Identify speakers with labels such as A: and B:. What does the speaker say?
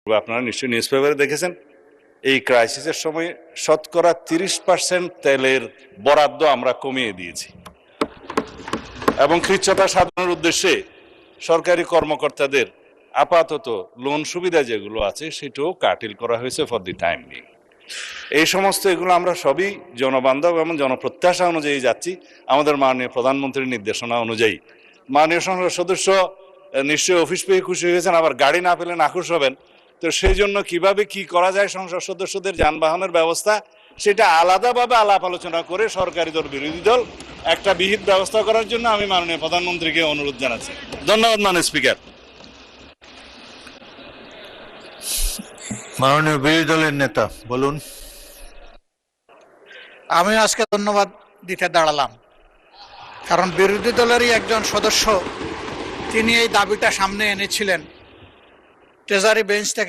A: আপনারা নিশ্চয়ই নিউজ পেপারে দেখেছেন এই ক্রাইসিসের সময় শতকরা 30% তেলের বরাদ্দ আমরা কমিয়ে দিয়েছি এবং খ্রিস্টতা সাধনের উদ্দেশ্যে সরকারি কর্মকর্তাদের আপাতত লোন সুবিধা যেগুলো আছে সেটাও কাটিল করা হয়েছে ফর দি টাইম বিং। এই সমস্ত এগুলো আমরা সবই জনবান্ধব এবং জনপ্রত্যাশা অনুযায়ী যাচ্ছি, আমাদের মাননীয় প্রধানমন্ত্রীর নির্দেশনা অনুযায়ী। মাননীয় সংসদ সদস্য নিশ্চয়ই অফিস পেয়ে খুশি হয়েছেন, আবার গাড়ি না পেলে নাখুশ হবেন। তো সেই জন্য কিভাবে কি করা যায় সংসদ সদস্যদের যানবাহনের ব্যবস্থা সেটা আলাদাভাবে আলাপ আলোচনা করে সরকারি দল বিরোধী দল একটা বিহিত ব্যবস্থা করার জন্য আমি মাননীয় প্রধানমন্ত্রীকে অনুরোধ জানাচ্ছি। ধন্যবাদ মাননীয় স্পিকার।
B: মাননীয় বিরোধী দলের নেতা বলুন।
C: আমি আজকে ধন্যবাদ দিতে দাঁড়ালাম কারণ বিরোধী দলেরই একজন সদস্য তিনি এই দাবিটা সামনে এনেছিলেন ট্রেজারি বেঞ্চ থেকে